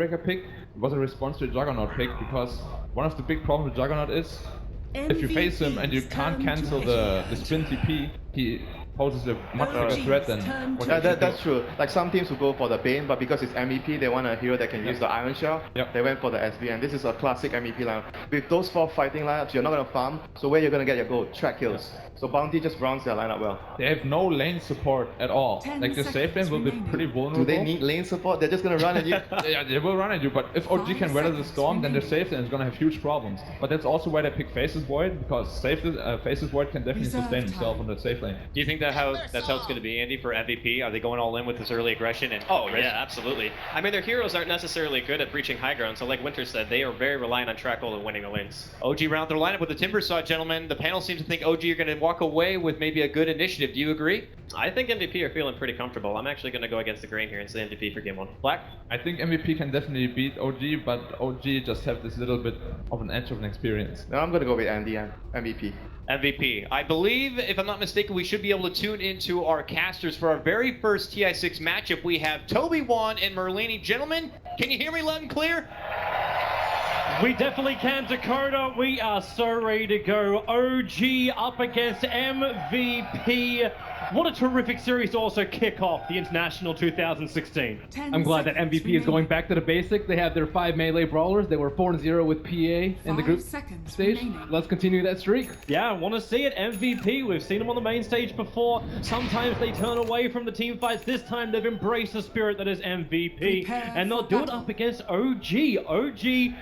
breaker pick, it was a response to a Juggernaut pick, because one of the big problems with Juggernaut is if you face him and you can't cancel the spin TP, he poses a much bigger threat than what that's true. Like some teams will go for the Bane, but because it's MVP, they want a hero that can use the Iron Shell. They went for the SB, and this is a classic MVP lineup. With those 4 fighting lineups, you're not going to farm, so where you're going to get your gold? Track kills. So Bounty just rounds their lineup well. They have no lane support at all. Like the safe lane will be pretty vulnerable. Do they need lane support? They're just going to run at you. Yeah, they will run at you, but if OG can weather the storm, then their safe lane is going to have huge problems. But that's also why they pick Faces Void, because Faces Void can definitely sustain himself on the safe lane. Do you think that's how it's going to be, Andy, for MVP? Are they going all in with this early aggression? And yeah, absolutely. I mean, their heroes aren't necessarily good at breaching high ground, so like Winter said, they are very reliant on track hold and winning the lanes. OG round their lineup with the Timber Saw, gentlemen. The panel seems to think OG are going to walk away with maybe a good initiative. Do you agree? I think MVP are feeling pretty comfortable. I'm actually going to go against the grain here and say MVP for game 1. Black? I think MVP can definitely beat OG, but OG just have this little bit of an edge of an experience. No, I'm going to go with Andy and MVP. MVP. I believe, if I'm not mistaken, we should be able to tune into our casters for our very first TI6 matchup. We have Toby Wan and Merlini. Gentlemen, can you hear me loud and clear? We definitely can, Dakota. We are so ready to go. OG up against MVP. What a terrific series to also kick off the International 2016. I'm glad that MVP is going back to the basics. They have their 5 melee brawlers. They were 4-0 with PA in the group stage. Let's continue that streak. Yeah, I want to see it. MVP, we've seen them on the main stage before. Sometimes they turn away from the team fights. This time they've embraced the spirit that is MVP. And they'll do it up against OG. OG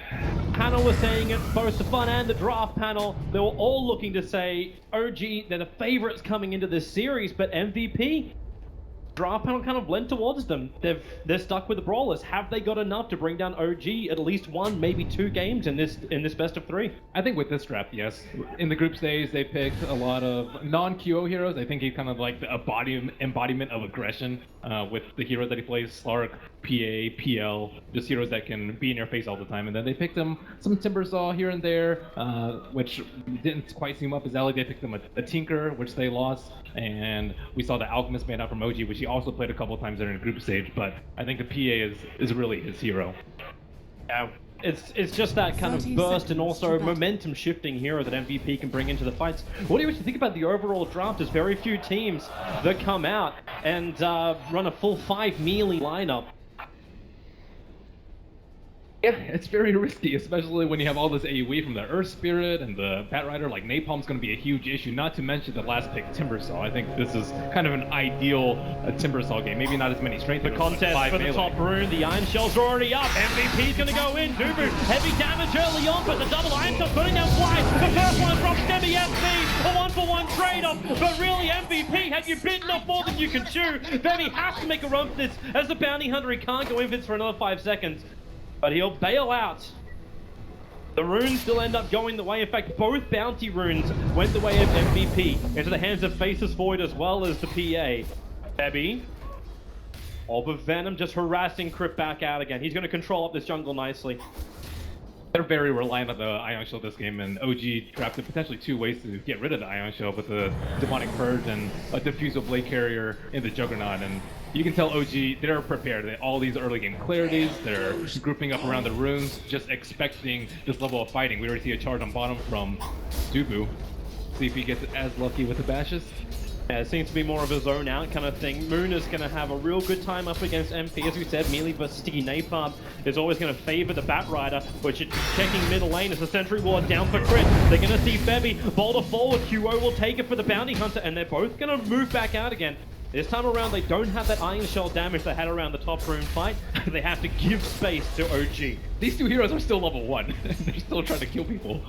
panel was saying it, both the fun and the draft panel. They were all looking to say OG, they're the favorites coming into this series, but MVP, draft panel kind of lent towards them. They're stuck with the brawlers. Have they got enough to bring down OG at least 1, maybe 2 games in this best of 3? I think with this draft, yes. In the group stage, they picked a lot of non-QO heroes. I think he's kind of like the embodiment of aggression with the hero that he plays, Slark, PA, PL, just heroes that can be in your face all the time. And then they picked him some Timbersaw here and there, which didn't quite seem up his alley. They picked him a Tinker, which they lost. And we saw the Alchemist made out from OG, which he also played a couple of times during the group stage. But I think the PA is really his hero. Yeah. It's just that kind of burst and also momentum shifting hero that MVP can bring into the fights. What do you think about the overall draft? There's very few teams that come out and run a full 5 melee lineup. Yeah, it's very risky, especially when you have all this AoE from the Earth Spirit and the Bat Rider. Like, Napalm's going to be a huge issue, not to mention the last pick, Timbersaw. I think this is kind of an ideal Timbersaw game. Maybe not as many strength. The contest for the top rune, the Iron Shells are already up. MVP's going to go in. Dubu, heavy damage early on, but the double Iron Shell putting down Fly. The first one from ZBCStudioQ, a 1-for-1 trade-off. But really, MVP, have you bitten off more than you can chew? Benny has to make a run for this. As the Bounty Hunter, he can't go in for this for another 5 seconds. But he'll bail out. The runes still end up going the way. In fact, both bounty runes went the way of MVP into the hands of Faces Void as well as the PA. Bebby, Orb of Venom just harassing Crypt back out again. He's going to control up this jungle nicely. They're very reliant on the Ion Shell this game, and OG drafted potentially 2 ways to get rid of the Ion Shell with the Demonic Purge and a Diffusal Blade Carrier in the Juggernaut. And you can tell OG, they're prepared. All these early game clarities, they're grouping up around the runes, just expecting this level of fighting. We already see a charge on bottom from Dubu. See if he gets as lucky with the bashes. Yeah, it seems to be more of a zone out kind of thing. Moon is going to have a real good time up against MP. As we said, melee versus sticky napalm is always going to favor the Bat Rider, which is checking middle lane as the Sentry Ward down for crit. They're going to see Bebby boulder forward. QO will take it for the Bounty Hunter, and they're both going to move back out again. This time around, they don't have that Iron Shell damage they had around the top rune fight. They have to give space to OG. These 2 heroes are still level 1. They're still trying to kill people.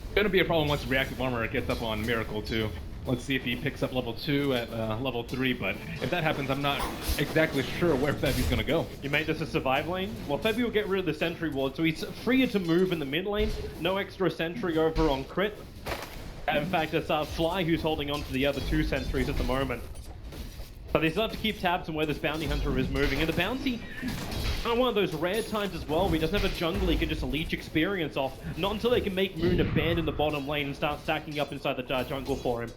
It's going to be a problem once Reactive Armor gets up on Miracle too. Let's see if he picks up level 2 at level 3, but if that happens, I'm not exactly sure where Febby's gonna go. You made this a survive lane? Well, Febby will get rid of the Sentry Ward, so he's freer to move in the mid lane. No extra Sentry over on crit. In fact, it's Fly who's holding on to the other 2 Sentries at the moment. But they still have to keep tabs on where this Bounty Hunter is moving. And the Bounty, one of those rare times as well, where he doesn't have a jungle he can just leech experience off. Not until they can make Moon abandon the bottom lane and start stacking up inside the jungle for him.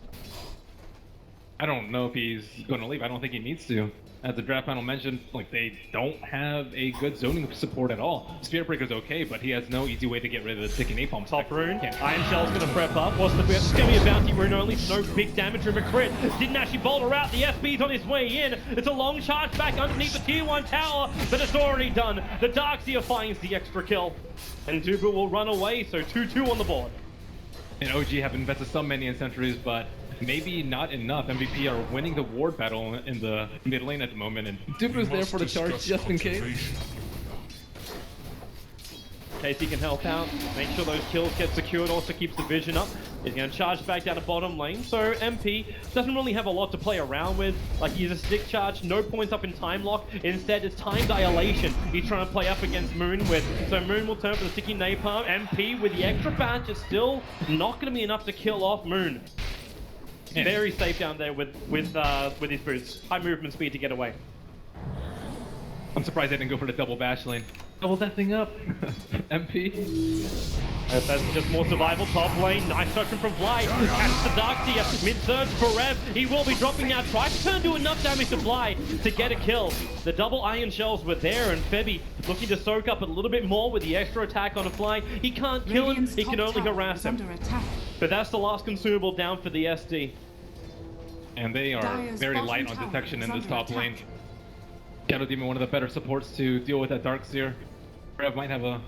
I don't know if he's going to leave. I don't think he needs to. as the draft panel mentioned, like they don't have a good zoning support at all. Spirit Breaker's okay, but he has no easy way to get rid of the ticking napalm. Top rune. Iron Shell's gonna prep up. What's the bit? It's gonna be a bounty rune only, so no big damage from a crit. Didn't actually bolt her out. The SB's on his way in. It's a long charge back underneath the tier 1 tower, but it's already done. The Darkseer finds the extra kill, and Dubu will run away, so 2-2 on the board. And OG have invested some minion sentries, but maybe not enough. MVP are winning the ward battle in the mid lane at the moment, and Dubu's there for the charge just in case. Casey can help out, make sure those kills get secured, also keeps the vision up. He's going to charge back down to bottom lane, so MP doesn't really have a lot to play around with. Like, he's a stick charge, no points up in time lock. Instead, it's time dilation he's trying to play up against Moon with. So Moon will turn for the sticky napalm. MP with the extra batch is still not going to be enough to kill off Moon. Yeah. Very safe down there with his boots. High movement speed to get away. I'm surprised they didn't go for the double bash lane. Double that thing up. MP. That's just more survival top lane. Nice touching from Fly. Catches the Darkseer. Mid-surge for Rev. He will be dropping now. Tries to turn to enough damage to Fly to get a kill. The double iron shells were there, and Febby looking to soak up a little bit more with the extra attack on a Fly. He can't kill him. He can only harass him. But that's the last consumable down for the SD. And they are very light on detection in this top lane. Shadow Demon, one of the better supports to deal with that Darkseer. Rev might have a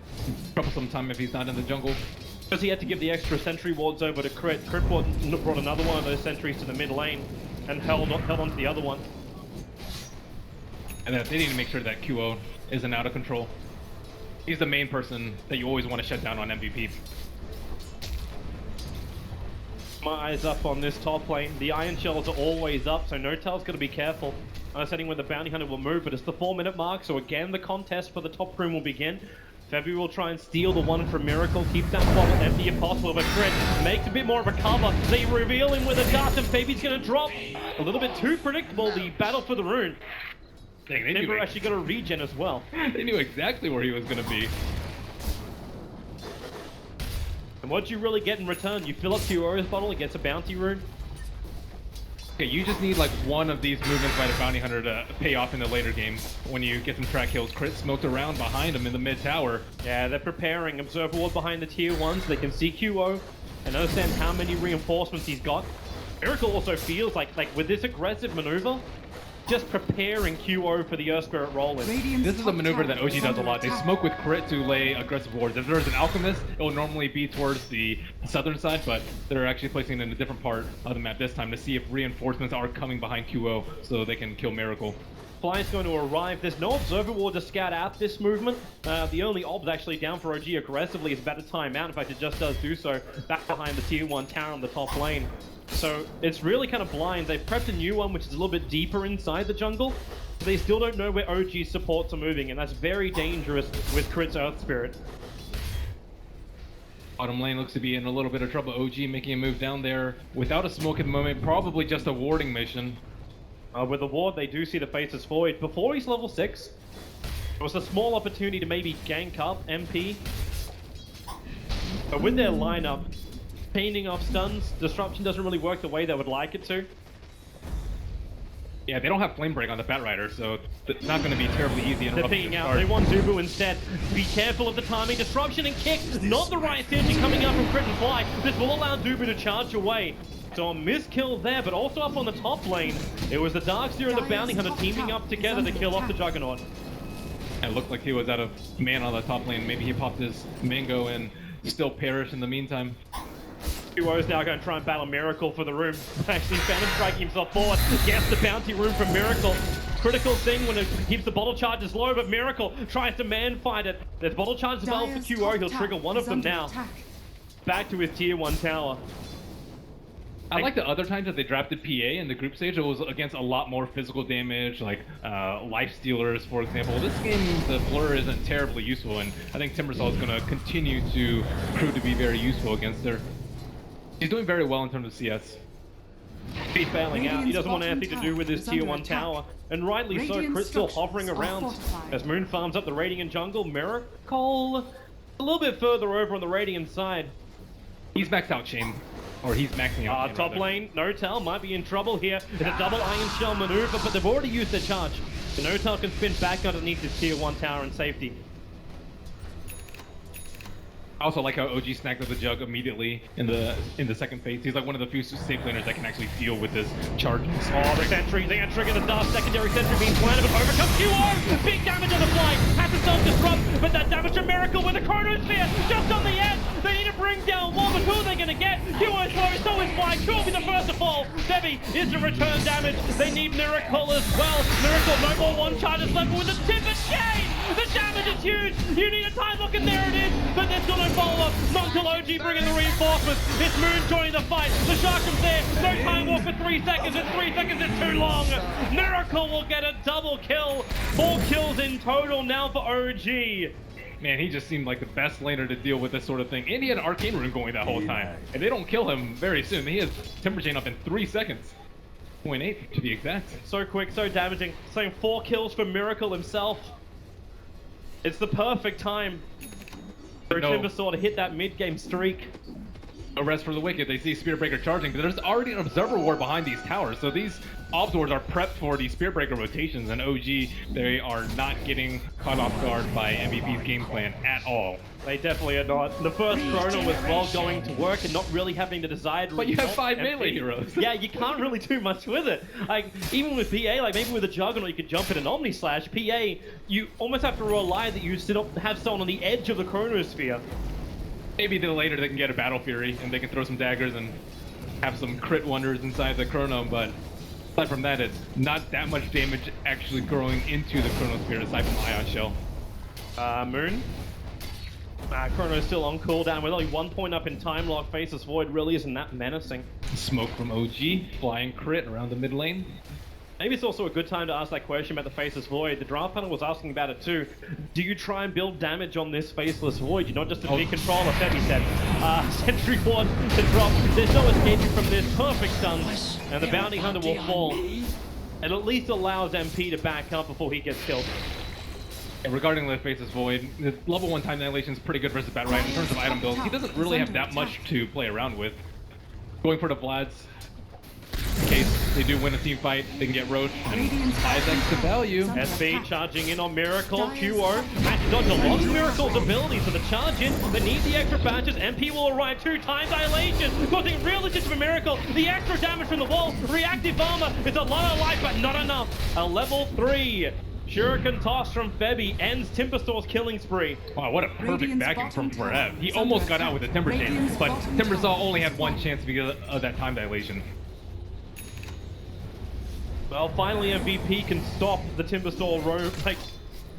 troublesome time if he's not in the jungle. Because he had to give the extra sentry wards over to Crit. Crit brought another one of those sentries to the mid lane and held on to the other one. And they need to make sure that QO isn't out of control. He's the main person that you always want to shut down on MVP. My eyes up on this top lane. The iron shells are always up, so No-Tail's got to be careful. Setting where the bounty hunter will move, but it's the 4-minute mark, so again the contest for the top room will begin. Febby will try and steal the one from Miracle, keep that bottle empty if possible, but Crit makes a bit more of a cover. They reveal him with a dart, and Febby's going to drop. A little bit too predictable, the battle for the rune. Timber actually got a regen as well. They knew exactly where he was going to be. And what do you really get in return? You fill up QO's bottle, it gets a bounty rune. Okay, you just need like one of these movements by the bounty hunter to pay off in the later game when you get some track kills. Crit smoked around behind him in the mid tower. Yeah, they're preparing. Observer ward behind the tier 1s. They can see QO and understand how many reinforcements he's got. Miracle also feels like with this aggressive maneuver, just preparing QO for the Earth Spirit roll-in. This is a maneuver that OG does a lot. They smoke with Crit to lay aggressive wards. If there's an Alchemist, it will normally be towards the southern side, but they're actually placing it in a different part of the map this time to see if reinforcements are coming behind QO so they can kill Miracle. Fly's going to arrive. There's no Observer Ward to scout out this movement. The only obs actually down for OG aggressively is about to time out. In fact, it just does do so back behind the tier 1 tower on the top lane. So it's really kind of blind. They've prepped a new one which is a little bit deeper inside the jungle. But they still don't know where OG supports are moving, and that's very dangerous with Crit's Earth Spirit. Bottom lane looks to be in a little bit of trouble. OG making a move down there without a smoke at the moment, probably just a warding mission. With the ward, they do see the faces forward. Before he's level 6, it was a small opportunity to maybe gank up MP. But with their lineup, painting off stuns, disruption doesn't really work the way they would like it to. Yeah, they don't have Flame Break on the Batrider, so it's not going to be terribly easy. They're peeking out. They want Dubu instead. Be careful of the timing. Disruption and kick. Not the right synergy coming up from Crit and Fly. This will allow Dubu to charge away. So a miskill there, but also up on the top lane. It was the Darkseer and the Bounty Hunter teaming up together to kill off the Juggernaut. It looked like he was out of man on the top lane. Maybe he popped his mango and still perished in the meantime. QO's now going to try and battle Miracle for the room. Actually, Phantom striking himself forward. Gets the bounty room from Miracle. Critical thing when it keeps the bottle charges low, but Miracle tries to man-fight it. There's bottle charges available for QO. He'll trigger one of them now. Back to his tier 1 tower. I like the other times that they drafted PA in the group stage. It was against a lot more physical damage, like life stealers, for example. This game, the blur isn't terribly useful, and I think Timbersaw is going to continue to prove to be very useful against her. He's doing very well in terms of CS. He's bailing out. He doesn't want anything to do with his tier 1 tower. And rightly so, Crit's still hovering around as Moon farms up the Radiant jungle. Miracle a little bit further over on the Radiant side. He's maxed out Chain. Or he's maxing out. Top lane, Notel might be in trouble here. It's a double Iron Shell maneuver, but they've already used their charge. So Notel can spin back underneath his tier 1 tower in safety. I also like how OG snagged up the jug immediately in the second phase. He's like one of the few safe laners that can actually deal with this charges. Oh, the sentry, they are triggering the dark secondary sentry being planted, but overcomes QO! Big damage on the flank, has to self-disrupt, but that damage to Miracle with the Chronosphere just on the edge! They need to bring down one, but who are they gonna get? QO is slow, so is Fly, Q will be the first to fall! Debbie is to return damage, they need Miracle as well! Miracle, no more one charges left with a tip and chain! The damage is huge! You need a time look and there it is, but there's still no follow-up, not until OG bringing the reinforcements. It's Moon joining the fight. The Shark comes there. No time walk for 3 seconds. It's 3 seconds. It's too long. Miracle will get a double kill. 4 kills in total now for OG. Man, he just seemed like the best laner to deal with this sort of thing. And he had an Arcane Rune going that whole time. And they don't kill him very soon. He has Timber Chain up in 3 seconds. 0.8 to be exact. So quick, so damaging. Saying 4 kills for Miracle himself. It's the perfect time for Timbersaw to hit that mid-game streak. No rest for the wicked. They see Spirit Breaker charging, but there's already an Observer Ward behind these towers, so these Obs Wards are prepped for the Spirit Breaker rotations, and OG, they are not getting caught off guard by MVP's game plan at all. They definitely are not. The first Chrono was well going to work and not really having the desired But you have 5 melee heroes. Yeah, you can't really do much with it. Like, even with PA, like maybe with a Juggernaut you could jump in an Omni Slash. PA, you almost have to rely that you have someone on the edge of the Chronosphere. Maybe later they can get a Battle Fury and they can throw some daggers and have some crit wonders inside the Chrono, but aside from that, it's not that much damage actually growing into the Chronosphere aside from Ion Shell. Moon? Chrono's still on cooldown with only 1 point up in time lock. Faceless Void really isn't that menacing. Smoke from OG, flying crit around the mid lane. Maybe it's also a good time to ask that question about the Faceless Void. The draft panel was asking about it too. Do you try and build damage on this Faceless Void? You're not just a big controller, Febby said. Sentry Ward to drop. There's no escaping from this. Perfect stun. And the Bounty Hunter will fall. It at least allows MP to back up before he gets killed. And regarding the Faceless Void, the level 1 time annihilation is pretty good versus Bat Right in terms of item builds. He doesn't really have that much to play around with. Going for the Vlads. In case they do win a team fight, they can get Roach and 5x the value. SB charging in on Miracle. QO has to dodge a lot of Miracle's abilities for the charge in. They need the extra badges. MP will arrive 2 times dilation, causing real legit for Miracle. The extra damage from the wall. Reactive armor. It's a lot of life, but not enough. A level 3. Shuriken toss from Febby ends Timbersaw's killing spree. Wow, what a perfect backing from Forev. He almost got out with the Timber Chain, but Timbersaw only had 1 chance because of that time dilation. Well, finally MVP can stop the Timbersaw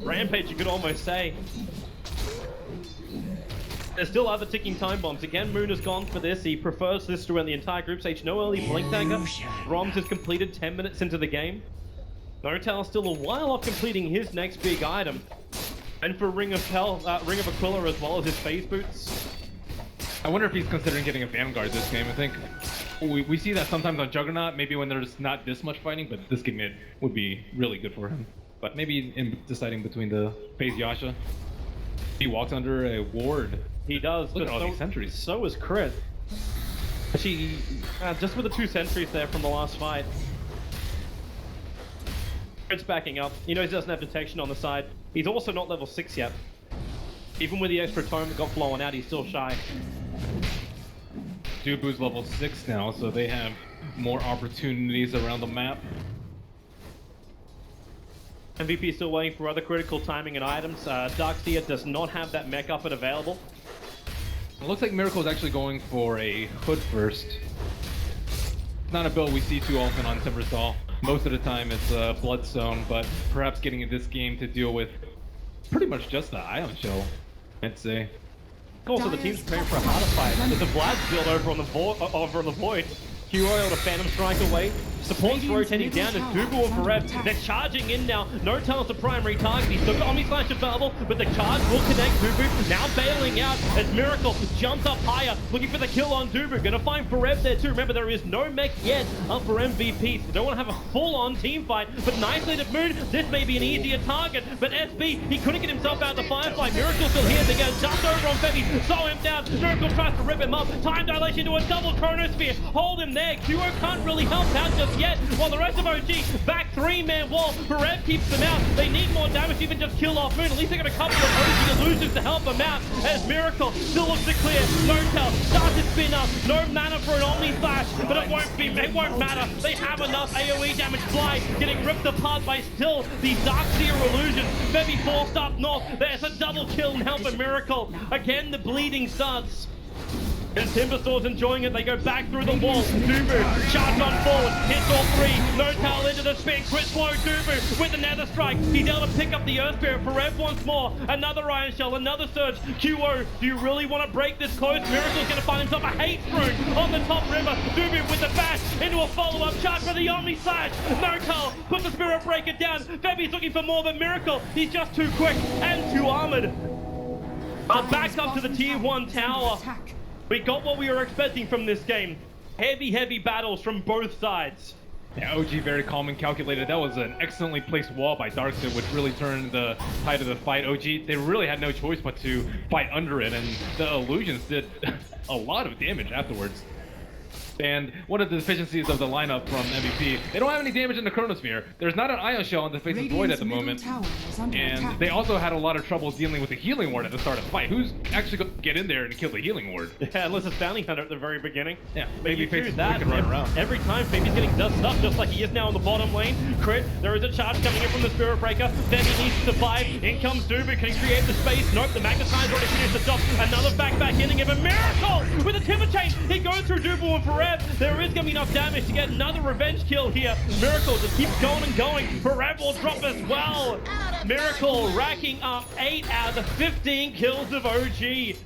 rampage, you could almost say. There's still other ticking time bombs. Again, Moon has gone for this. He prefers this to run the entire group stage. No early Blink Dagger. Roms has completed 10 minutes into the game. Notel still a while off completing his next big item. And for Ring of Aquila as well as his phase boots. I wonder if he's considering getting a Vanguard this game. I think we see that sometimes on Juggernaut, maybe when there's not this much fighting, but this game it would be really good for him. But maybe in deciding between the phase Yasha, he walks under a ward. He does. Look at all these sentries. So is Crit. Actually, just with the 2 sentries there from the last fight. Crit's backing up. He knows he doesn't have detection on the side. He's also not level 6 yet. Even with the extra tome that got blown out, he's still shy. Dubu's level 6 now, so they have more opportunities around the map. MVP still waiting for other critical timing and items. Darkseer does not have that mech up and available. It looks like Miracle is actually going for a Hood first. It's not a build we see too often on Timbersaw. Most of the time it's Bloodstone, but perhaps getting in this game to deal with pretty much just the Ion Shell, I'd say. Also, the team's preparing for a harder fight. There's a Vlad's build over on the Void. QO able to Phantom Strike away. The points rotating down as Dubu and Forev. They're charging in now. No Tunnel's the primary target. He's still got Omni Slash available, but the charge will connect Dubu. Now bailing out as Miracle jumps up higher, looking for the kill on Dubu. Gonna find Forev there too. Remember, there is no mech yet up for MVP, so don't want to have a full-on team fight, but nicely to Moon. This may be an easier target, but SB, he couldn't get himself out of the Firefly. Miracle still here. They get jumped over on Febby, slow him down. Miracle tries to rip him up. Time dilation to a double chronosphere. Hold him there. QO can't really help out just yet, while the rest of OG back three-man wall. Forev keeps them out. They need more damage to even just kill off Moon. At least they got a couple of OG illusions to help them out, as Miracle still looks to clear. No tell, starts to spin up. No mana for an Omni Slash, but it won't matter. They have enough AoE damage. Fly getting ripped apart by still the Darkseer illusion. Febby forced up north. There's a double kill and help a Miracle. Again, the bleeding starts. And Timbersaws enjoying it. They go back through the wall. Dubu charge on forward. Hits all three. No tail into the spin. Crit slow Dubu with the Nether Strike. He's able to pick up the Earth Spirit. Forev once more. Another Iron Shell. Another Surge. QO, do you really want to break this close? Miracle's going to find himself a Hate Rune on the top river. Dubu with the bash into a follow-up charge for the Omni Slash. No tail. Put the Spirit Breaker down. Febby's looking for more than Miracle. He's just too quick and too armored. Back up to the tier 1 tower. We got what we were expecting from this game. Heavy battles from both sides. Yeah, OG very calm and calculated. That was an excellently placed wall by Darkseer, which really turned the tide of the fight. OG, they really had no choice but to fight under it, and the illusions did a lot of damage afterwards. And one of the deficiencies of the lineup from MVP, they don't have any damage in the Chronosphere. There's not an Ion Shell on the face of Void at the moment. And they also had a lot of trouble dealing with the Healing Ward at the start of the fight. Who's actually going to get in there and kill the Healing Ward? Yeah, unless it's Bounty Hunter at the very beginning. Yeah, maybe faces that can run around. Every time Fabi's getting dusted up, just like he is now in the bottom lane. Crit, there is a charge coming in from the Spirit Breaker. Then he needs to survive. In comes Dubu. Can he create the space? Nope, the Magnetine's already finished the job. Another back hitting him. A Miracle with a Timber Chain. He goes through Dubu and Forev. There is going to be enough damage to get another revenge kill here. Miracle just keeps going and going. Forev will drop as well. Miracle racking up 8 out of the 15 kills of OG.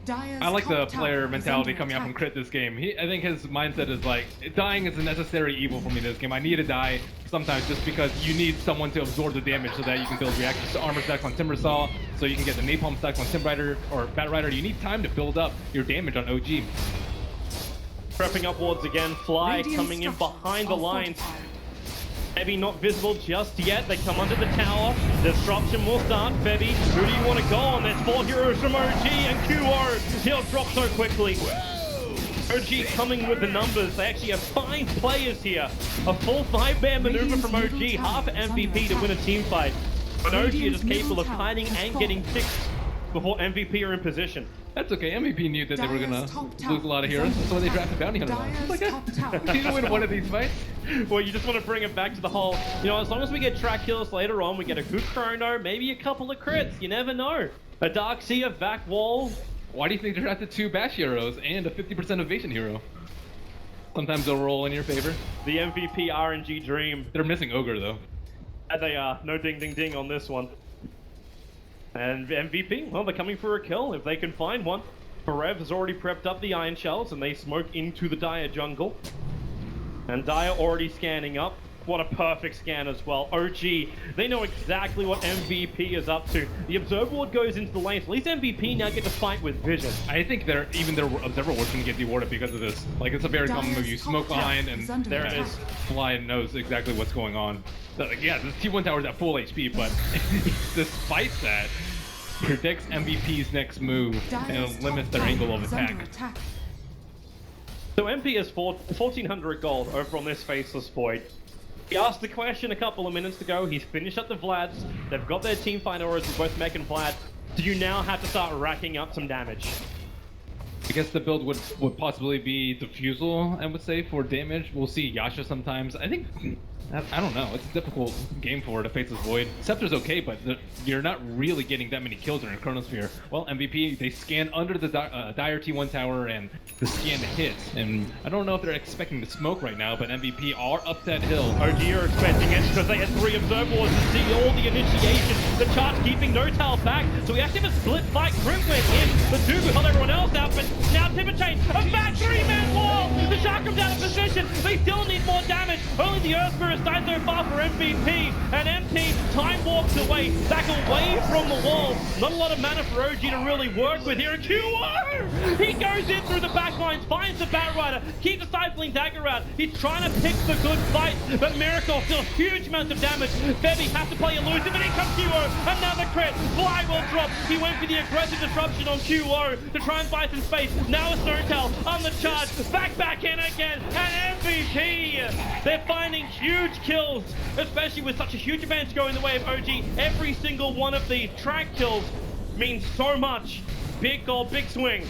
I like the player mentality coming out from Crit this game. I think his mindset is like, dying is a necessary evil for me in this game. I need to die sometimes just because you need someone to absorb the damage so that you can build reactions to armor stacks on Timbersaw, so you can get the napalm stacks on Tim Rider or Bat Rider. You need time to build up your damage on OG. Prepping upwards again. Fly coming in behind the lines. Febby not visible just yet. They come under the tower. Disruption will start. Febby, who do you want to go on? There's 4 heroes from OG and QO. He'll drop so quickly. OG coming with the numbers. They actually have 5 players here. A full 5-man maneuver from OG. Half MVP to win a team fight. But OG is just capable of hiding and getting fixed before MVP are in position. That's okay. MVP knew that they were gonna lose a lot of heroes. That's why they drafted Bounty Hunter. Like, we need to win one of these fights. Well, you just want to bring it back to the whole, you know, as long as we get track kills later on, we get a good chrono, maybe a couple of crits. You never know. A Darkseer, back wall. Why do you think they drafted 2 bash heroes and a 50% evasion hero? Sometimes they'll roll in your favor. The MVP RNG dream. They're missing Ogre though. They are. No ding ding ding on this one. And MVP, well, they're coming for a kill if they can find one. Forev has already prepped up the Iron Shells and they smoke into the Dire jungle. And Dire already scanning up. What a perfect scan as well. OG, they know exactly what MVP is up to. The Observer Ward goes into the lane. So at least MVP now get to fight with vision. I think even their Observer Ward's gonna get dewarded because of this. Like, it's a very common move. You smoke behind and there it is. Fly knows exactly what's going on. So, like, yeah, this T1 tower's at full HP, but despite that, predicts MVP's next move and limits their angle of attack. So MP has 1,400 gold over on this Faceless Void. He asked the question a couple of minutes ago. He's finished up the Vlads. They've got their team fight auras with both Mech and Vlad. Do you now have to start racking up some damage? I guess the build would possibly be Diffusal, I would say, for damage. We'll see Yasha sometimes. I think, I don't know, it's a difficult game for the Faceless Void. Scepter's okay, but you're not really getting that many kills during Chronosphere. Well, MVP, they scan under the Dire T1 tower and the scan hits. And I don't know if they're expecting the smoke right now, but MVP are up that hill. OG are expecting it because they had 3 Observer Wars to see all the initiation. The charge keeping NoTail back, so we actually have a split fight. Crit went in, the Dubu held everyone else out, but now Timber Chain, a back 3-man wall! The Shark comes out of position, they still need more damage. Only the Earth Spirit died so far for MVP, and MT time walks away, back away from the wall. Not a lot of mana for OG to really work with here. QO! He goes in through the back lines, finds the Batrider, keeps the Stifling Dagger out. He's trying to pick the good fight, but Miracle still huge amounts of damage. Febby has to play elusive, and in comes QO. Another crit. Fly will drop. He went for the aggressive disruption on QO to try and buy some space. Now it's NoTail on the charge. Back in again. And MVP. They're finding huge kills, especially with such a huge advantage going the way of OG. Every single one of these track kills means so much. Big goal, big swing.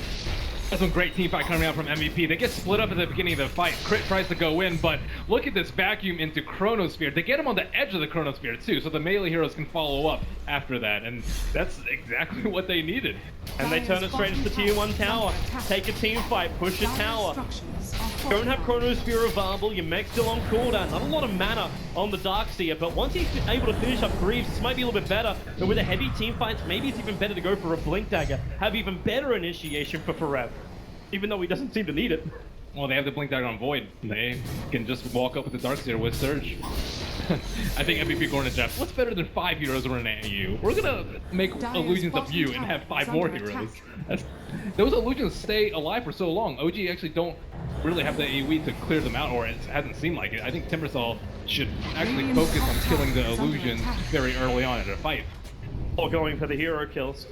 That's some great team fight coming out from MVP. They get split up at the beginning of the fight. Crit tries to go in, but look at this vacuum into Chronosphere. They get him on the edge of the Chronosphere too, so the melee heroes can follow up after that, and that's exactly what they needed. And they turn it straight into the tier 1 tower. Take a team fight, push a tower. Don't have Chronosphere available, your mech's still on cooldown. Not a lot of mana on the Darkseer, but once he's able to finish up Greaves, this might be a little bit better. But with the heavy team fights, maybe it's even better to go for a Blink Dagger. Have even better initiation for Forev, even though he doesn't seem to need it. Well, they have the Blink Dagger on Void. They can just walk up with the Darkseer with Surge. I think MVP going to Jeff, what's better than 5 heroes running at you? We're gonna make illusions of you and have 5 more heroes. Those illusions stay alive for so long. OG actually don't really have the AoE to clear them out, or it hasn't seemed like it. I think Timbersaw should actually focus on killing the illusions very early on in a fight. Or going for the hero kills.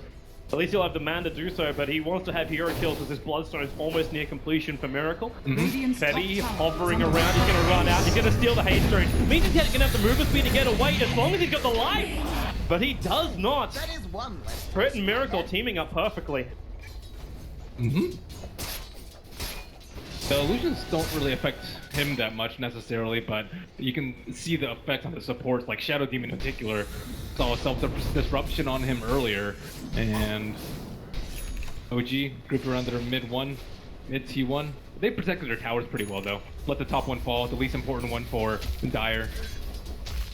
At least he'll have the man to do so, but he wants to have hero kills as his Bloodstone is almost near completion for Miracle. Febby hovering around, he's going to run out, he's going to steal the Hate Stone. Means he's going to have the movement speed to get away as long as he's got the life. But he does not. That is one less. Crit and Miracle teaming up perfectly. The illusions don't really affect him that much necessarily, but you can see the effect on the supports, like Shadow Demon in particular. Saw a self-disruption on him earlier, and OG grouped around their mid T1. They protected their towers pretty well though. Let the top one fall, the least important one for Dire.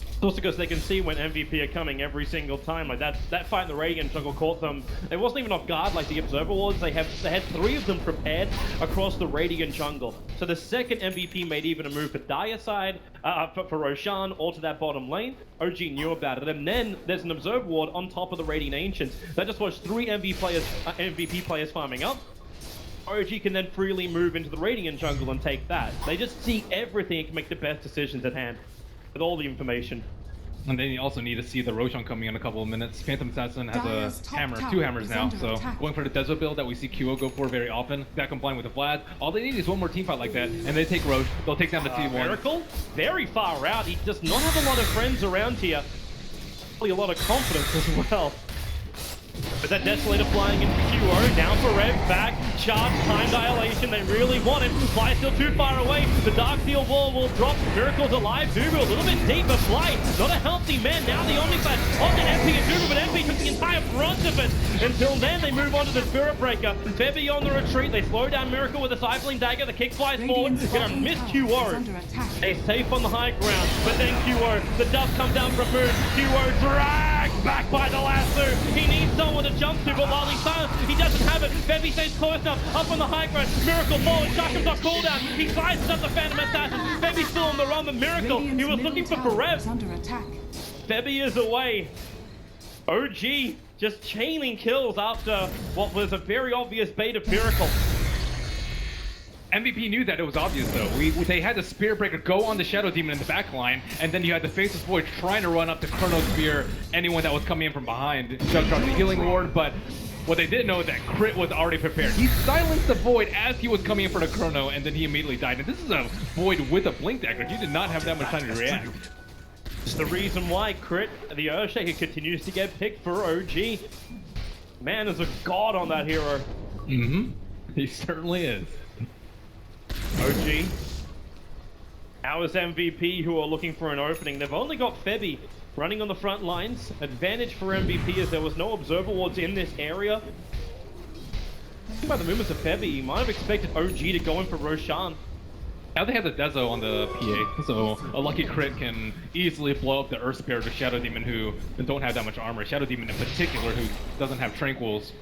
It's also because they can see when MVP are coming every single time. Like that fight in the Radiant jungle caught them. It wasn't even off guard like the Observer Wards. They had 3 of them prepared across the Radiant jungle. So the second MVP made even a move for Dire side, for Roshan, or to that bottom lane. OG knew about it. And then there's an Observer Ward on top of the Radiant Ancients. That just watched 3 MVP players farming up. OG can then freely move into the Radiant jungle and take that. They just see everything and can make the best decisions at hand with all the information. And then you also need to see the Roshan coming in a couple of minutes. Phantom Assassin has a hammer, 2 hammers now, so going for the Desert build that we see QO go for very often. That combined with the Vlad. All they need is one more team fight like that, and they take Roche. They'll take down the T1. Miracle, very far out. He does not have a lot of friends around here. Probably a lot of confidence as well. But that Desolator flying into QO, down for Rev, back, charge, time dilation, they really want him. Fly still too far away, the Dark Steel Wall will drop, Miracle's alive, Dubu a little bit deeper, Fly, not a healthy man, now the Omni Slash on the MP and Dubu, but MP took the entire brunt of it. Until then, they move on to the Spirit Breaker. Febby on the retreat, they slow down Miracle with a Stifling Dagger, the kick flies forward, gonna miss QO. They're safe on the high ground, but then QO, the dust comes down from Moon, QO dragged back by the lasso, he needs someone to jump to, but while he's silent, he doesn't have it. Febby stays close enough, up on the high ground, Miracle forward, Shark comes off cooldown, he slices up the Phantom Assassin, Febby's still on the run, but Miracle, he was looking for Forev. Febby is away. OG just chaining kills after what was a very obvious bait of Miracle. MVP knew that it was obvious though. They had the Spirit Breaker go on the Shadow Demon in the back line, and then you had the Faceless Void trying to run up to Chronosphere anyone that was coming in from behind. Jump dropped the Healing Ward, but what they didn't know is that Crit was already prepared. He silenced the Void as he was coming in for the Chrono, and then he immediately died. And this is a Void with a Blink Dagger. You did not have that much time to react. It's the reason why Crit, the Earthshaker, continues to get picked for OG. Man is a god on that hero. He certainly is. OG. Ours MVP who are looking for an opening. They've only got Febby running on the front lines. Advantage for MVP as there was no Observer Wards in this area. Think about the movements of Febby. You might have expected OG to go in for Roshan. Now they have the Dezo on the PA, so a lucky crit can easily blow up the Earth Spirit or Shadow Demon who don't have that much armor. Shadow Demon in particular who doesn't have Tranquils.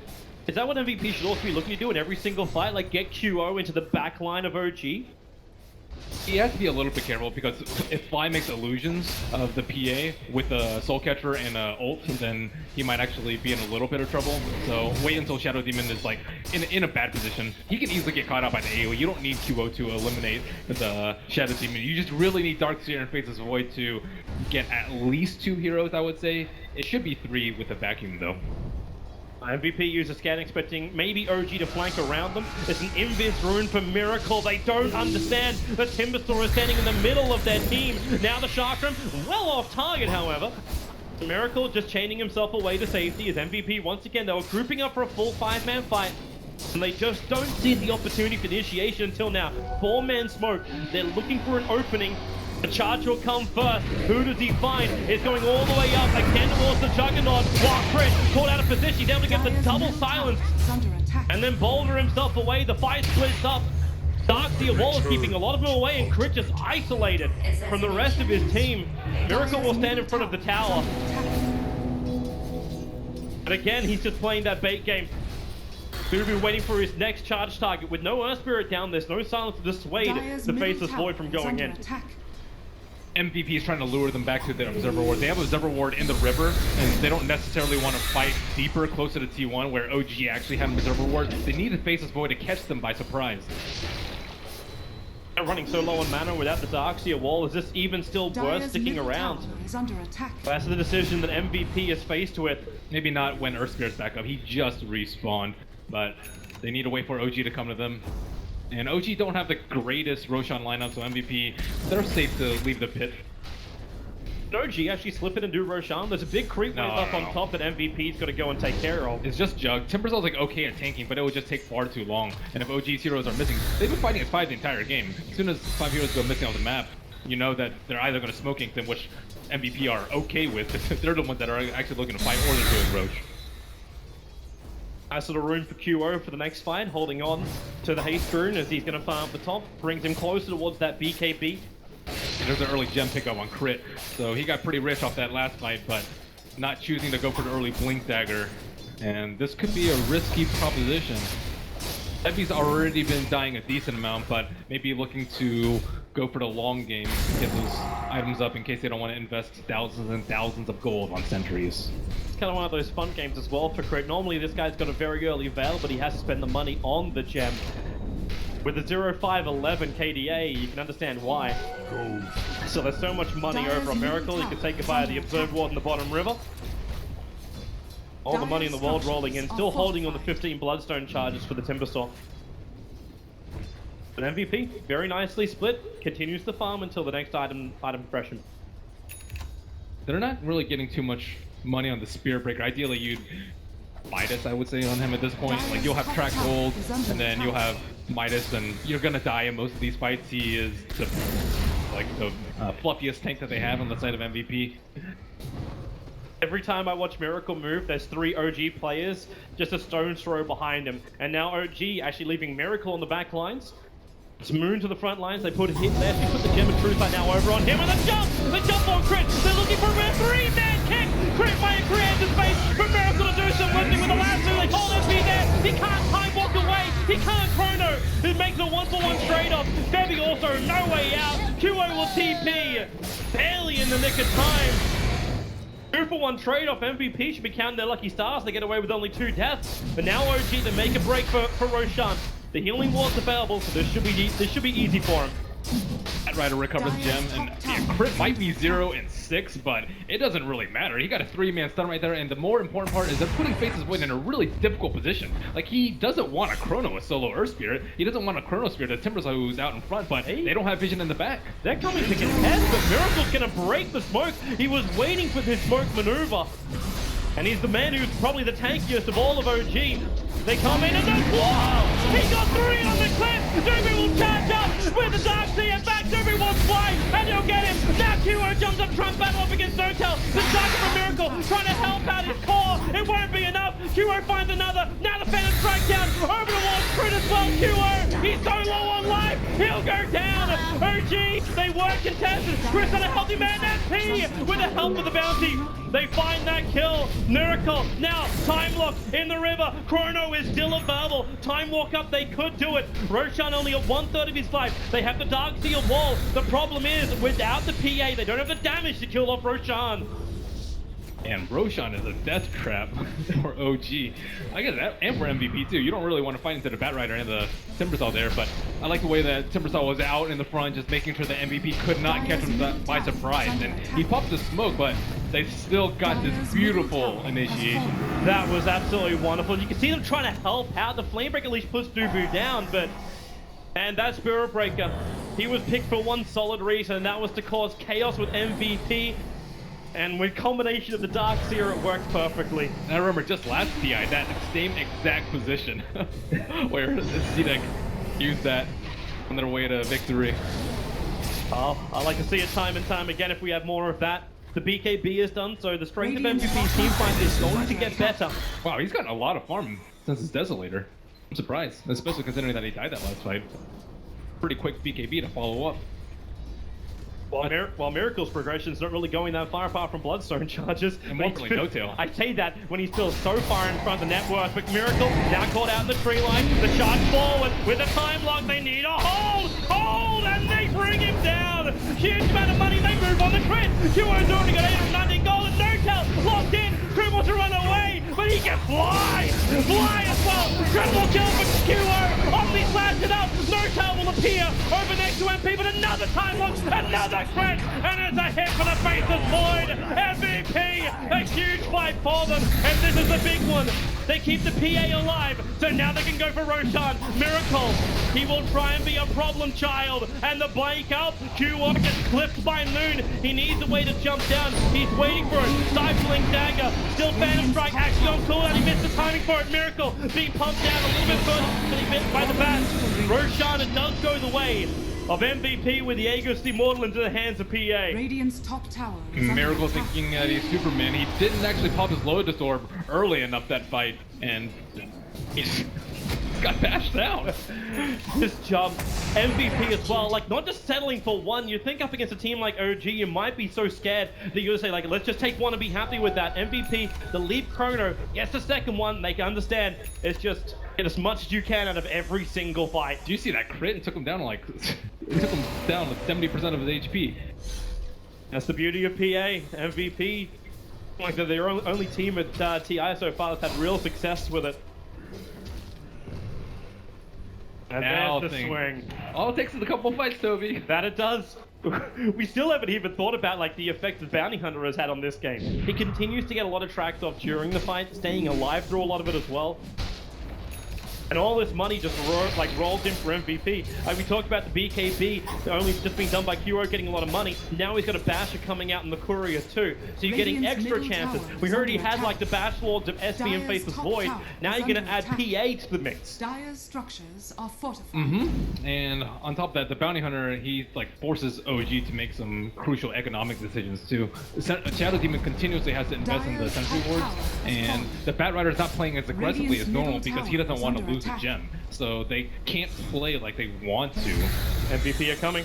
Is that what MVP should also be looking to do in every single fight? Like get QO into the back line of OG? He has to be a little bit careful because if Fly makes illusions of the PA with a Soul Catcher and a ult, then he might actually be in a little bit of trouble. So wait until Shadow Demon is like in a bad position. He can easily get caught out by the AoE. You don't need QO to eliminate the Shadow Demon. You just really need Darkseer and Faceless Void to get at least 2 heroes, I would say. It should be 3 with the vacuum though. MVP uses scan, expecting maybe OG to flank around them. It's an invis rune for Miracle. They don't understand that Timbersaw is standing in the middle of their team. Now the Chakram, well off target, however. Miracle just chaining himself away to safety as MVP once again. They were grouping up for a full 5-man fight. And they just don't see the opportunity for initiation until now. 4-man smoke. They're looking for an opening. The charge will come first. Who does he find? It's going all the way up again towards the Juggernaut. Wow, Chris caught out of position. He's able to get the double silence. And then Boulder himself away. The fight splits up. Darkseer Wall is keeping a lot of them away, and Crit just isolated from the rest of his team. Miracle will stand in front of the tower. And again, he's just playing that bait game. Dubu waiting for his next charge target. With no Earth Spirit down, there's no silence to dissuade the Faceless Void from going in. MVP is trying to lure them back to their Observer Ward. They have Observer Ward in the river, and they don't necessarily want to fight deeper, closer to T1, where OG actually had an Observer Ward. They need the Faceless Void to catch them by surprise. They're running so low on mana without the Darkseer Wall. Is this even still worth sticking around? That's the decision that MVP is faced with. Maybe not when Earth Spirit's back up. He just respawned, but they need to wait for OG to come to them. And OG don't have the greatest Roshan lineup, so MVP, they're safe to leave the pit. OG actually slip it and do Roshan. There's a big creep wave up on top that MVP's got to go and take care of. It's just Jug. Timbersaw's like okay at tanking, but it would just take far too long. And if OG's heroes are missing, they've been fighting as 5 the entire game. As soon as 5 heroes go missing on the map, you know that they're either going to smoke ink them, which MVP are okay with. They're the ones that are actually looking to fight, or they're doing Roche. Nice little rune for QO for the next fight, holding on to the haste rune as he's going to farm up the top, brings him closer towards that BKB. And there's an early gem pickup on Crit, so he got pretty rich off that last fight, but not choosing to go for the early Blink Dagger. And this could be a risky proposition. Heavy's already been dying a decent amount, but maybe looking to go for the long game, get those items up in case they don't want to invest thousands and thousands of gold on sentries. It's kind of one of those fun games as well for Crit. Normally this guy's got a very early veil, but he has to spend the money on the gem. With the 0.511 KDA, you can understand why. So there's so much money over on Miracle, you can take it via the Observed Ward in the bottom river. All the money in the world rolling in, still holding on the 15 Bloodstone charges for the Timbersaw. An MVP, very nicely split, continues to farm until the next item progression. They're not really getting too much money on the Spirit Breaker. Ideally, you'd Midas, I would say, on him at this point. Like, you'll have Track Gold, and then you'll have Midas, and you're gonna die in most of these fights. He is the fluffiest tank that they have on the side of MVP. Every time I watch Miracle move, there's 3 OG players just a stone's throw behind him. And now OG actually leaving Miracle on the back lines. It's Moon to the front lines. They put a hit there. They put the Gem of Truth right now over on him. And the jump on Crit. They're looking for a 3-man kick. Crit by a creative space for Miracle to do some lifting with the last 2. They hold SP there. He can't time walk away. He can't chrono. It makes a 1-for-1 straight off. Bevy also no way out. QO will TP. Barely in the nick of time. 2-for-1 trade-off. MVP should be counting their lucky stars. They get away with only 2 deaths. But now OG to make a break for Roshan. The healing ward's available, so this should be easy for him. That Rider recovers the gem, and yeah, Crit might be 0 and 6, but it doesn't really matter. He got a 3-man stun right there, and the more important part is they're putting Faceless Void in a really difficult position. Like, he doesn't want to chrono a solo Earth Spirit. He doesn't want to chrono Spirit a Timbersaw who's out in front, but they don't have vision in the back. They're coming to contest, but Miracle's gonna break the smoke. He was waiting for this smoke maneuver. And he's the man who's probably the tankiest of all of OG. They come in and then, whoa! He got 3 on the cliff! Doobie will charge up with the Darkseer back. Doobie will fly, and he'll get him. Now QO jumps up, trying to battle up against Notel. The target for Miracle, trying to help out his core. It won't be enough. QO finds another. Now the Phantom strike down. Over the wall, Crit as well. QO, he's so low on life. He'll go down. OG, they were contested. Chris on a healthy man. SP with the help of the bounty. They find that kill. Miracle now time lock in the river. Chrono is still a verbal. Time walk up, they could do it. Roshan only at 1/3 of his life. They have the Dark Seal wall. The problem is, without the PA, they don't have the damage to kill off Roshan. And Roshan is a death trap for OG. I guess that, and for MVP too. You don't really want to fight into the Bat Rider and the Timbersaw there, but I like the way that Timbersaw was out in the front, just making sure the MVP could not catch him by surprise. And he popped the smoke, but they still got this beautiful initiation. That was absolutely wonderful. You can see them trying to help out. The Flamebreaker at least puts Dubu down, but... And that Spirit Breaker, he was picked for one solid reason, and that was to cause chaos with MVP. And with combination of the Dark Seer, it worked perfectly. And I remember just last TI, that same exact position where CDEC used that on their way to victory. Oh, I like to see it time and time again if we have more of that. The BKB is done, so the strength of MVP's team fight is going to get better. Wow, he's gotten a lot of farm since his Desolator. I'm surprised, especially considering that he died that last fight. Pretty quick BKB to follow up. While Miracle's progression's not really going that far apart from Bloodstone charges. And more from No Tail. I say that when he's still so far in front of the net worth, but Miracle now caught out in the tree line. The charge forward with a time lock. They need a hold, and they bring him down. Huge amount of money. They move on the crit. QO's already got 890 gold, and No Tail locked in. Crew wants to run away, but he can fly as well. Incredible kill from QO. Obviously slashed it up. No Tail will appear over next to MP, but another time lock, another crit, and it's a hit for the face of Void. MVP, a huge fight for them, and this is the big one. They keep the PA alive, so now they can go for Roshan. Miracle, he will try and be a problem child, and the break up. QO gets clipped by Noon. He needs a way to jump down. He's waiting for it. Stifling dagger, still Phantom Strike, actually on cooldown. He missed the timing for it. Miracle being pumped down a little bit further than he missed by the bat. Roshan, it does go the way of MVP with the Aegis Immortal into the hands of PA. Radiant's top tower. Miracle thinking that he's Superman. He didn't actually pop his Lotus Orb early enough that fight, and he just got bashed out. This jump, MVP as well, like not just settling for one. You think up against a team like OG, you might be so scared that you're gonna say like, let's just take one and be happy with that. MVP, the leap Chrono, gets the second one. They can understand it's just get as much as you can out of every single fight. Do you see that crit? It took him down like, it took him down to 70% of his HP. That's the beauty of PA, MVP. Like they're the only team at TI so far that's had real success with it. And now there's the swing. All it takes is a couple fights, Toby. That it does. We still haven't even thought about like the effect that Bounty Hunter has had on this game. He continues to get a lot of tracks off during the fight, staying alive through a lot of it as well. And all this money just rolled in for MVP. We talked about the BKB, only just being done by QO, getting a lot of money. Now he's got a Basher coming out in the Courier too. So you're getting extra chances. We already had like the Bash Lords of SP and Faceless Void. Now you're going to add PA to the mix. Dire's structures are fortified. And on top of that, the Bounty Hunter, he like forces OG to make some crucial economic decisions too. Shadow Demon continuously has to invest in the Sentry Wards, and the Bat Rider is not playing as aggressively as normal because he doesn't want to lose a gem. So they can't play like they want to. MVP are coming.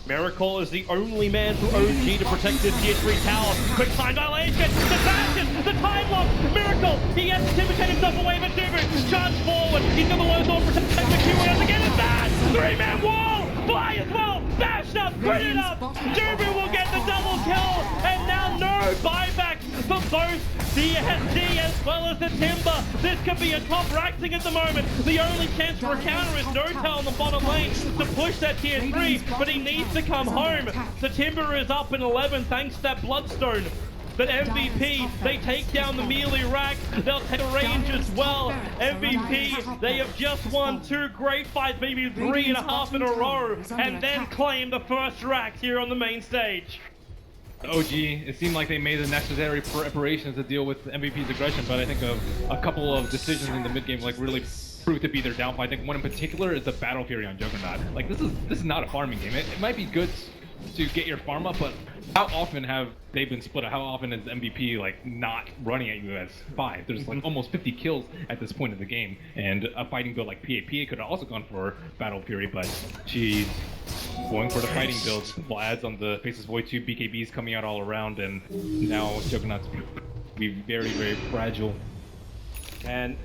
Miracle is the only man for OG to protect this tier 3 tower. Quick time dilation, the bastion, the time lock. Miracle, he has to timidate himself away from Dubu. Charge forward, he's got the low zone protect the Q again. It's bad. 3-man wall, fly as well, bashed up, critted up. Dubu will get the double kill, and now no buyback for both the SD as well as the Timber. This could be a top raxing at the moment. The only chance for a counter is No Tail on the bottom lane to push that tier 3, but he needs to come home. The Timber is up in 11 thanks to that Bloodstone. But MVP, they take down the melee rack. They'll take a range as well. MVP, they have just won 2 great fights, maybe 3.5 in a row, and then claim the first rack here on the main stage. OG, it seemed like they made the necessary preparations to deal with MVP's aggression, but I think a couple of decisions in the mid game like really proved to be their downfall. I think one in particular is the Battle Fury on Juggernaut. Like this is not a farming game. It might be good to get your farm up, but how often have they been split up? How often is MVP like not running at you as 5? There's like almost 50 kills at this point in the game, and a fighting build like PA could have also gone for Battle Fury, but she's going for the fighting build. Vlad's on the Faceless Void 2, BKBs coming out all around, and now Juggernaut's be very, very fragile. And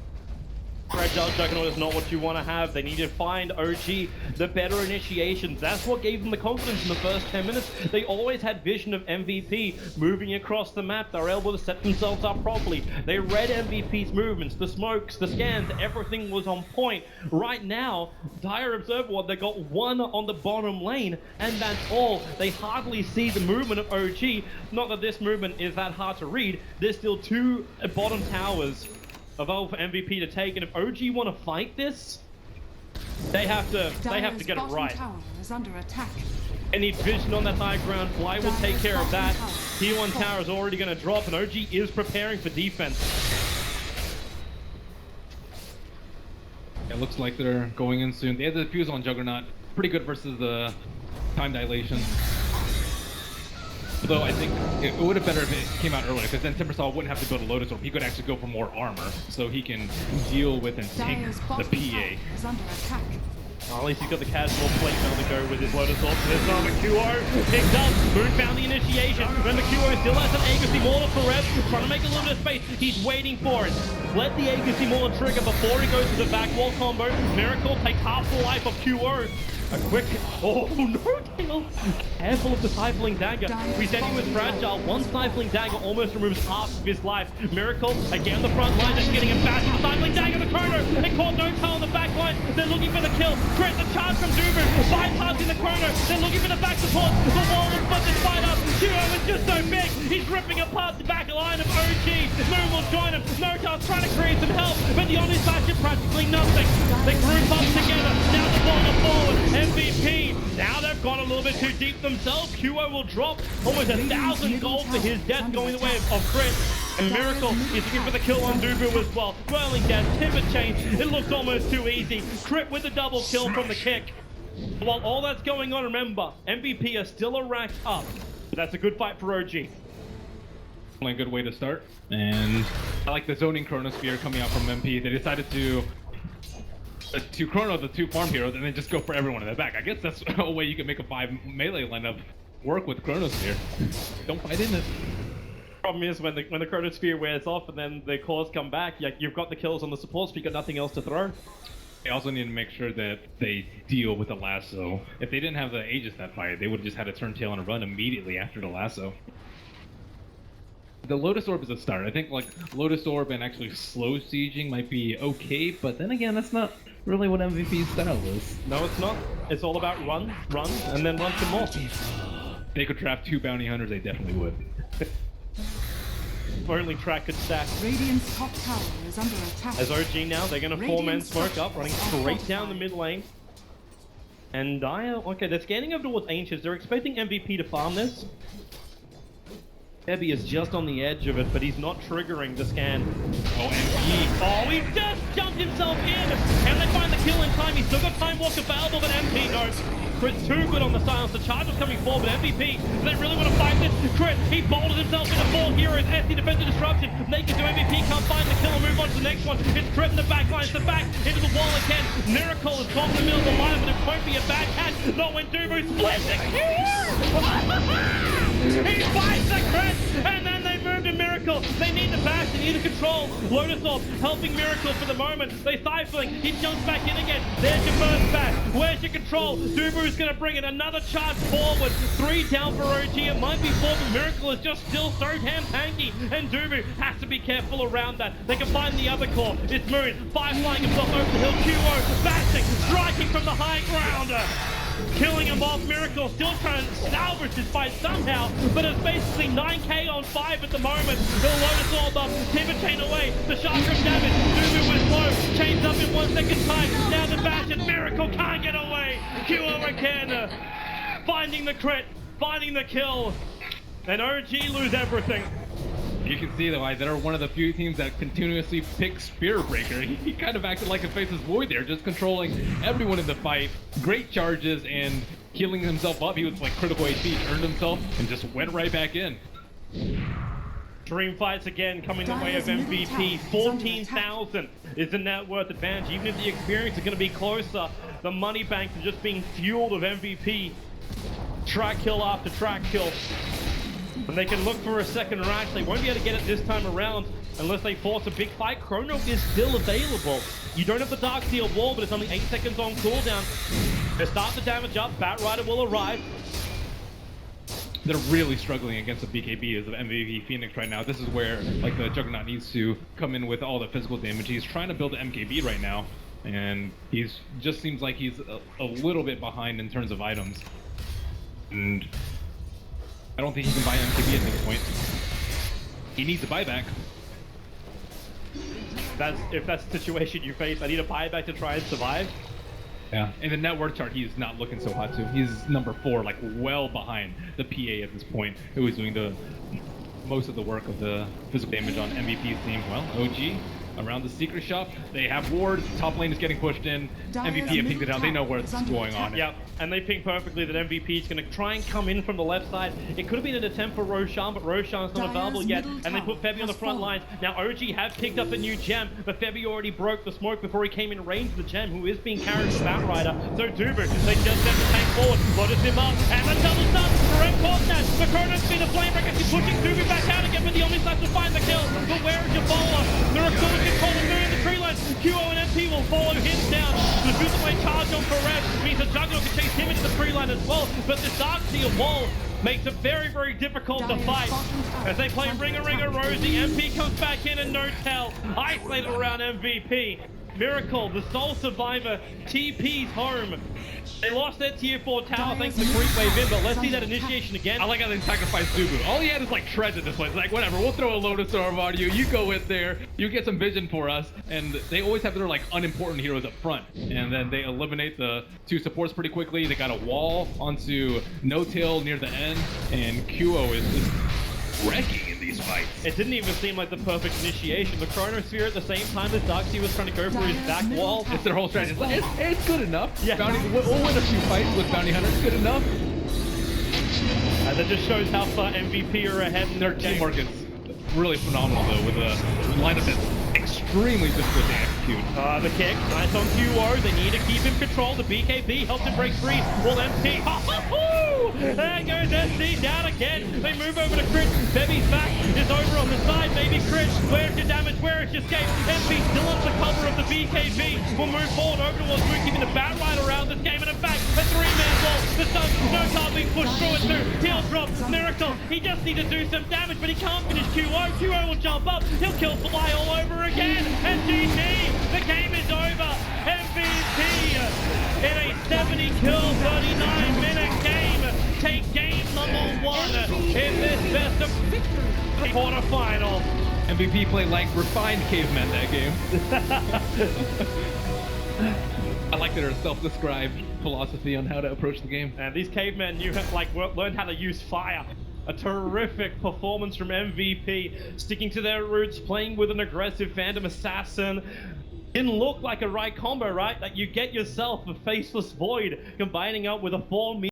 Fragile Juggernaut is not what you want to have. They need to find OG the better initiations. That's what gave them the confidence in the first 10 minutes. They always had vision of MVP moving across the map. They were able to set themselves up properly. They read MVP's movements, the smokes, the scans, everything was on point. Right now, Dire Observer, they got 1 on the bottom lane, and that's all. They hardly see the movement of OG. Not that this movement is that hard to read. There's still 2 bottom towers available for MVP to take, and if OG want to fight this, they have to get it right. Tower is under attack. They need vision on that high ground. Fly will take care of that. Tier 1 tower is already going to drop, and OG is preparing for defense. It looks like they're going in soon. They have the fuse on Juggernaut. Pretty good versus the time dilation. Although I think it would have been better if it came out earlier, because then Timbersaw wouldn't have to build a Lotus Orb. He could actually go for more armor, so he can deal with and tank the PA. Is under attack. Well, at least he's got the casual plate now to go with his Lotus Orb. There's another QO picked up. Moon found the initiation. Remember, QO still has an Aegis Immortal for Rev, trying to make a little bit of space. He's waiting for it. Let the Aegis Immortal trigger before he goes to the back wall combo. Miracle takes half the life of QO. A quick, oh no, Tail! Careful of the Stifling Dagger. Resetting with Fragile, 1 Stifling Dagger almost removes half of his life. Miracle, again the front line, just getting him back. Stifling Dagger, the Chrono, they caught no tail on the back line. They're looking for the kill. Crit the charge from Dubu, bypassing the Chrono. They're looking for the back support. The wall will put this fight up. Duo is just so big. He's ripping apart the back line of OG. Moon will join him. No tail's trying to create some help, but the Omni's back to practically nothing. They group up together. Now the ball is forward. MVP, now they've gone a little bit too deep themselves. QO will drop almost 1,000 gold for his death, going the way of Crit. And Miracle is looking for the kill on Dubu as well. Whirling death, pivot change, it looks almost too easy. Crit with the double kill from the kick. While all that's going on, remember, MVP are still a rack up. That's a good fight for OG. A good way to start. And I like the zoning Chronosphere coming out from MP. They decided to chrono the 2 farm heroes and then just go for everyone in the back. I guess that's a way you can make a 5 melee lineup work with Chronosphere. Don't fight in it. Problem is when the Chronosphere wears off and then the cores come back, you've got the kills on the supports, but you've got nothing else to throw. They also need to make sure that they deal with the lasso. If they didn't have the Aegis that fight, they would have just had a turn tail and a run immediately after the lasso. The Lotus Orb is a start. I think like Lotus Orb and actually slow sieging might be okay, but then again, that's not really what MVP's style is. No, it's not. It's all about run, and then run some more. If they could draft 2 bounty hunters, they definitely would. If only Track could stack. Radiant's top tower is under attack. As OG now, they're going to 4-man smoke up, running straight down the mid lane. And Dire, okay, they're scanning over towards Ancients. They're expecting MVP to farm this. Ebby is just on the edge of it, but he's not triggering the scan. Oh, MP. Oh, he just jumped himself in! Can they find the kill in time? He's still got Time Walk available, but MP knows. Crit's too good on the silence. The charge is coming forward, but MVP, do they really want to fight this? Crit, he bolted himself into 4 heroes. SC defensive disruption. Naked to MVP, can't find the kill and move on to the next one. It's Crit in the back line. It's the back into the wall again. Miracle is caught in the middle of the line, but it won't be a bad catch. Not when Dubu splits the He fights the Crit, and then they move to Miracle. They need the bash, they need the control. Lotus Orb helping Miracle for the moment. They stifling, he jumps back in again. There's your first bash. Where's your control? Dubu's gonna bring it another charge forward. 3 down for OG. It might be 4, but Miracle is just still so damn tanky. And Dubu has to be careful around that. They can find the other core. It's Moon. 5 flying himself over the hill. QO bashing, striking from the high ground. Killing him off. Miracle still trying to salvage his fight somehow, but it's basically 9k on 5 at the moment. The Lotus Orb up, pivot chain away, the chakra damage, Dubu went low, chains up in 1 second time, now the bash and Miracle can't get away. QO again, finding the crit, finding the kill, and OG lose everything. You can see though, they're one of the few teams that continuously pick Spear Breaker. He kind of acted like a Faceless Void there, just controlling everyone in the fight. Great charges, and healing himself up. He was like critical HP, turned himself, and just went right back in. Dream fights again coming the way of MVP. 14,000 is the net worth advantage. Even if the experience is going to be closer, the money banks are just being fueled of MVP. Track kill after track kill. And they can look for a second rush. They won't be able to get it this time around unless they force a big fight. Chrono is still available. You don't have the Dark Steel wall, but it's only 8 seconds on cooldown. They start the damage up. Batrider will arrive. They're really struggling against the BKB as of MVP Phoenix right now. This is where like the Juggernaut needs to come in with all the physical damage. He's trying to build an MKB right now, and he's just seems like he's a little bit behind in terms of items. And I don't think he can buy MKB at this point. He needs a buyback. If that's the situation you face, I need a buyback to try and survive. Yeah, in the network chart, he's not looking so hot too. He's number 4, like well behind the PA at this point, who is doing the most of the work of the physical damage on MVP's team. Well, OG around the secret shop, they have wards. Top lane is getting pushed in. MVP have pinged it out. They know what's going on. Yep, and they ping perfectly that MVP is going to try and come in from the left side. It could have been an attempt for Roshan, but Roshan's not available yet. And they put Febby on the front lines. Now OG have picked up a new gem, but Febby already broke the smoke before he came in range of the gem, who is being carried for Batrider. So Dubu, they just sent the tank forward, loaded him up, and the double stun. Correct caught that. The Chrono's been a flame breaker. He's pushing Dubu back out again with the Omni Slash to find the kill. But where is your follower? Miracle control the moon in the tree line. QO and MP will follow him down. The Boost-away charge on Perez means the Juggernaut can chase him into the tree line as well. But the Dark Steel wall makes it very, very difficult to fight. As they play Ringer Rosie, MP comes back in and no tell. Isolated around MVP. Miracle, the sole survivor, TP's home. They lost their tier 4 tower thanks to creep wave in, but let's see that initiation again. I like how they sacrificed Dubu. All he had is like treads at this place. Like, whatever, we'll throw a Lotus Orb on you. You go in there, you get some vision for us. And they always have their like unimportant heroes up front. And then they eliminate the 2 supports pretty quickly. They got a wall onto No-Tail near the end. And QO is just wrecking in these fights. It didn't even seem like the perfect initiation. The Chronosphere at the same time as Darkseid was trying to go for his back wall. It's their whole strategy. It's good enough. Yeah. We'll win a few fights with Bounty Hunter. It's good enough. And that just shows how far MVP are ahead in their teamwork is really phenomenal though, with a lineup that's extremely difficult to execute. The kick, nice on QO. They need to keep him controlled. The BKB helps him break free. Well, MP. There goes SC down again. They move over to Crit. Bebby's back is over on the side. Maybe Crit. Where's your damage? Where is your escape? MP still under the cover of the BKB. Will move forward over towards Root, keeping the Batrider around this game. And in fact, a 3-man wall. The stun, no time being pushed through it too. He'll drop. Miracle. He just needs to do some damage, but he can't finish QO. QO will jump up. He'll kill Fly all over again. And GG. The game is over. MVP in a 70-kill, 39-minute game. Take game number 1 in this best of quarterfinal. MVP played like refined cavemen that game. I like their self-described philosophy on how to approach the game. And these cavemen learned how to use fire. A terrific performance from MVP, sticking to their roots, playing with an aggressive Phantom Assassin. Didn't look like a right combo, right? That you get yourself a Faceless Void, combining up with a 4